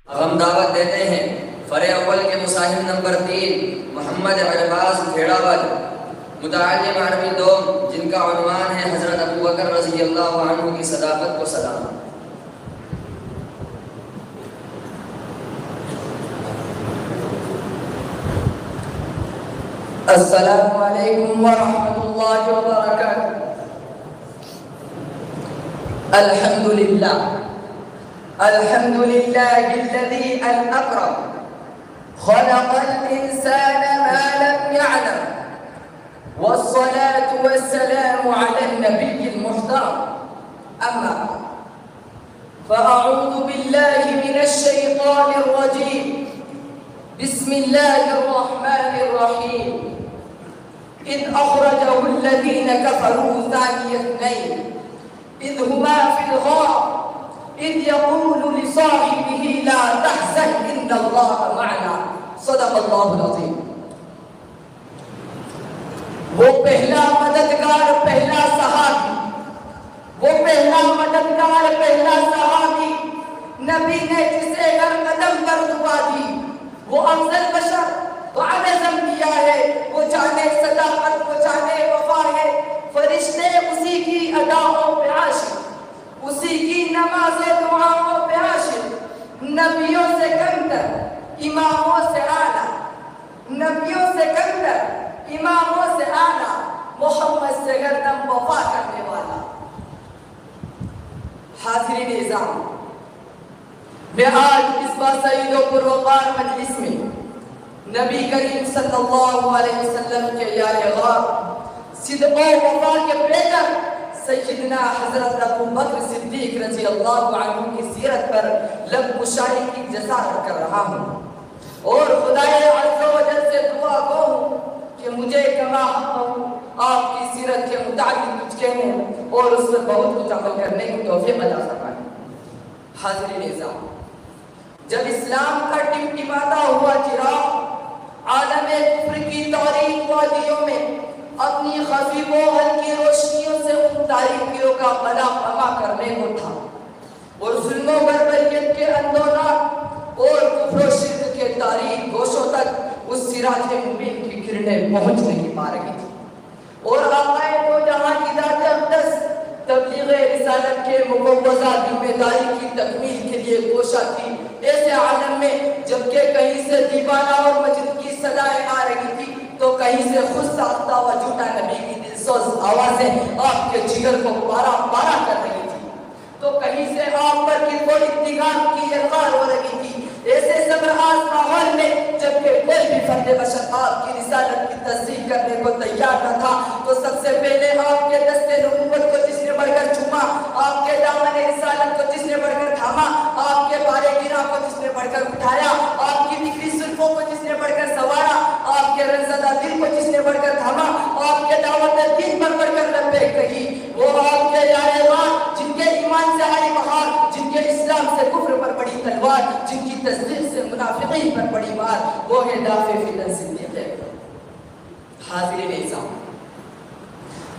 اب ہم دعوت دیتے ہیں فرع اول کے مصاحب نمبر 3 محمد عرباز کھیڑا ود متعلم عربی دوم، جن کا عنوان ہے حضرت ابوبکر رضی اللہ عنہ کی صداقت کو سلام۔ السلام علیکم ورحمۃ اللہ وبرکاتہ۔ الحمد للہ الحمد لله الذي الأكرم خلق الإنسان ما لم يعلم، والصلاة والسلام على النبي المحترم، أما فأعوذ بالله من الشيطان الرجيم، بسم الله الرحمن الرحيم، إذ أخرجه الذين كفروا ثاني اثنين إذ هما في الغار إذ يقول لصاحبه لا تحزن إن الله معنا، صدق الله العظيم۔ وہ پہلا مددگار، پہلا صحابی، وہ پہلا مددگار، پہلا صحابی، نبی نے جسے ہر قدم پر دعا دی، وہ افضل بشر، وہ اعظم کیا ہے، وہ جانے صداقت، وہ جانے وفا ہے، فرشتے اسی کی اداؤں پہ عاشق، اسی کی نماز و دعاؤں پہ عاشق، نبیوں سے کمتر، اماموں سے اعلیٰ، نبیوں سے کمتر، اماموں سے اعلیٰ، محمد سے گردن وفا کرنے والا۔ حاضرین اعزام، میں آج اس باسعید و پروقار مجلس میں نبی کریم صلی اللہ علیہ وسلم کے یار غار، صدق و وفا کے پیکر سیدنا حضرت ابوبکر صدیق رضی اللہ عنہ کی سیرت پر لب مشاعری کی جسارت کر رہا ہوں، اور خدائے عز و جل سے دعا گو ہوں کہ مجھے کما حق آپ کی سیرت کے متعلق کچھ کہنے اور اس پر بہت کچھ عمل کرنے کی توفیق عطا فرمائے۔ حاضرین اعزام، جب اسلام کا ٹمٹماتا ہوا چراغ عالم کفر کی تاریک وادیوں میں اپنی خفیف و ہلکی روشنیوں سے ان تاریکیوں کا قلع کما کرنے کو تھا، اور ظلم و بربریت کے اندونات اور کفر و شرک کے تاریک گوشوں تک اس سراج مبین کی کرنیں پہنچ نہیں پا رہی تھی، اور آقائے دو جہاں کی ذات اقدس تبلیغ رسالت کے مقوضہ ذمہ داری کی تکمیل کے لیے کوشاں تھی ایسے عالم میں، جبکہ کہیں سے دیوانہ اور مجد کی صدائیں آ رہی تھی تو کہیں سے خود ساختہ و جھوٹا نبی کی دلسوز آوازیں آپ کے جگر کو پارا پارا کر رہی تھی، تو کہیں سے آپ پر کوئی اتغام کی القاء ہو رہی تھی۔ ایسے سبرآز ماحول میں جبکہ کوئی بھی فرد بشر آپ کی رسالت کی تصدیق کرنے کو تیار نہ تھا، تو سب سے پہلے آپ کے دست نبوت کو جس نے بڑھ کر چھوما، آپ کے دامن رسالت کو جس نے بڑھ کر تھاما، آپ کے بارے گرا کو جس نے بڑھ کر اٹھایا، آپ کی بکری زلفوں کو جس نے بڑھ کر سوارا، آپ کے رنزدہ دل کو جس نے بڑھ کر تھاما، آپ کے دعوت دین پر بڑھ کر لبیک کہی، وہ آپ کے یار غار، جن کے ایمان سے آئی بہار، جن کے اسلام سے کفر پر بڑی تلوار، جن کی تصدیق سے منافقین پر بڑی مار، وہ ہے دافع فتن صدیق۔ حاضرین اعزام،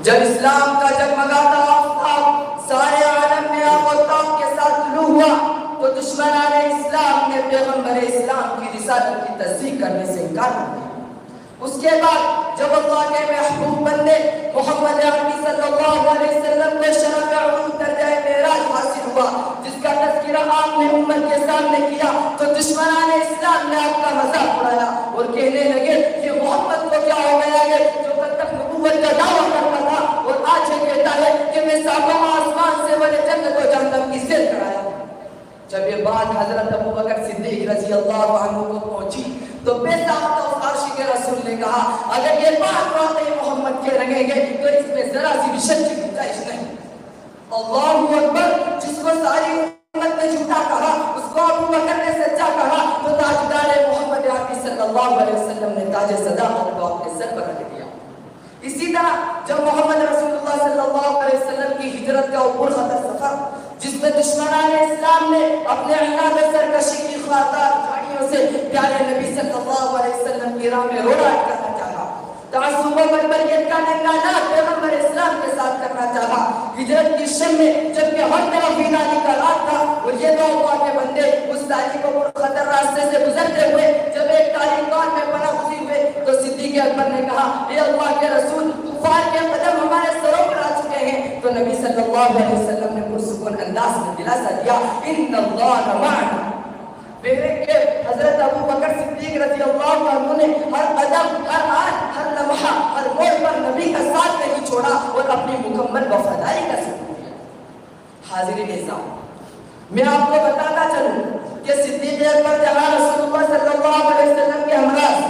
جب اسلام کا جگمگاتا آفتاب سارے عالم میں آب و تاب کے ساتھ طلوع ہوا، تو دشمنان اسلام نے پیغمبر اسلام کی رسالت کی تصدیق کرنے سے انکار کر دیا۔ اس کے بعد جب اللہ کے محبوب بندے محمد عربی صلی اللہ علیہ وسلم کو شرف علوم درجہ معراج حاصل ہوا، جس کا تذکرہ آپ نے امت کے سامنے کیا، تو دشمنان اسلام نے آپ کا مذاق اڑایا اور کہنے لگے کہ محمد کو کیا ہو گیا ہے جو کل تک نبوت کا دعویٰ کرتا تھا اور آج یہ کہتا ہے کہ میں سابقہ آسمان سے بڑے جنت و جہنم کی سیر کرایا۔ جب یہ بات حضرت ابوبکر صدیق رضی اللہ عنہ کو پہنچی تو بے ساختہ اس عاشق رسول نے کہا اگر یہ بات واقعی محمد کے رہیں گے تو اس میں ذرا سی بھی شک کی گنجائش نہیں۔ اللہ اکبر، جس کو ساری امت نے جھوٹا کہا اس کو ابوبکر نے سچا کہا، تو تاجدار محمد عربی صلی اللہ علیہ وسلم نے تاج صداقت کو اپنے سر پر رکھ دیا۔ اسی طرح جب محمد رسول اللہ صلی اللہ علیہ وسلم کی ہجرت کا عبور خطر سفر، جس میں دشمنان اسلام نے اپنے عناد سرکشی کی خاطر جھاڑیوں سے پیارے نبی صلی اللہ علیہ وسلم کی راہ میں روڑا کرنا چاہا، تعصب و بربریت کا ننگانہ پیغمبر اسلام کے ساتھ کرنا چاہا، ہجرت کی شب میں جبکہ ہر طرف ہی نالی کا رات تھا اور یہ دو اللہ کے بندے اس تاریخ کو اللہ علیہ وسلم نے پرسکون انداز میں دلاسا دیا ان اللہ معنا. میرے کہ حضرت ابو بکر صدیق رضی اللہ عنہ نے ہر قدم، ہر آن، ہر لمحہ، ہر موڑ پر نبی کا ساتھ نہیں چھوڑا اور اپنی مکمل وفاداری کا ثبوت دیا. حاضرین اعزام، میں آپ کو بتاتا چلوں کہ صدیق اکبر جہاں رسول اللہ صلی اللہ علیہ وسلم کے ہمراہ،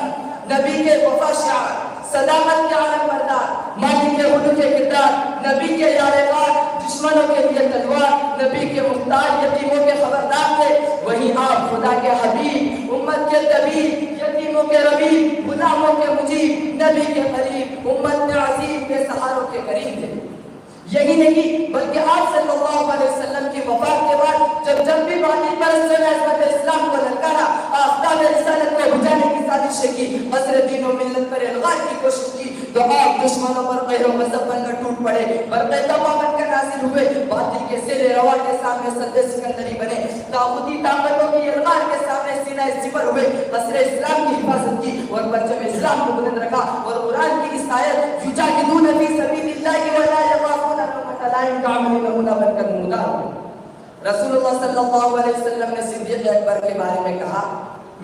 نبی کے وفا شعار، صداقت کے عالم بردار، مالک کے حدود کے کردار، نبی کے یار غار، دشمنوں کے لیے تلوار، نبی کے محتاج یتیموں کے خبردار تھے. وہیں آپ خدا کے حبیب، امت کے طبیب، یتیموں کے ربیب، غلاموں کے مجیب، نبی کے قریب، امت کے عظیم، بے سہاروں کے قریب تھے. یہی نہیں بلکہ آپ صلی اللہ علیہ وسلم کی وفات کے بعد جب بھی باطل پرستوں نے عظمت اسلام کو للکارا، آفتاب رسالت کو بجھانے کی سازشیں کی، عصر دین و ملت پر الغاء کی کوشش کی، تو آپ دشمنوں پر غیر و مذہب بن کر ٹوٹ پڑے، برقع تباہ بن کر نازل ہوئے، باطل کے سیل روا کے سامنے سد سکندری بنے، طاغوتی طاقتوں کی الغار کے سامنے سینہ سپر ہوئے، عصر اسلام کی حفاظت کی اور پرچم اسلام کو بلند رکھا. اور قرآن کی اس آیت یجاہدون فی سبیل اللہ ولا یخافون لومۃ لائم کا عمل نمونہ بن کر نمودار ہو. رسول اللہ صلی اللہ علیہ وسلم نے صدیق اکبر کے بارے میں کہا،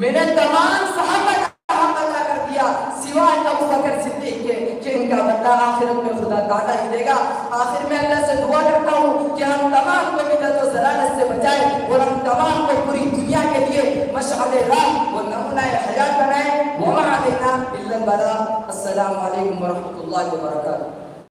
میں نے تمام صحابہ کا حق ادا کر دیا سوائے ابو بکر صدیق کے کہ ان کا بدلہ آخرت میں خدا تعالیٰ ہی دے گا. آخر میں اللہ سے دعا کرتا ہوں کہ ہم تمام کو بدعت و ضلالت سے بچائے اور ہم تمام کو پوری دنیا کے لیے مشعل راہ و نمونہ حیات بنائے. وما علینا الا البلاغ. السلام علیکم ورحمۃ اللہ وبرکاتہ.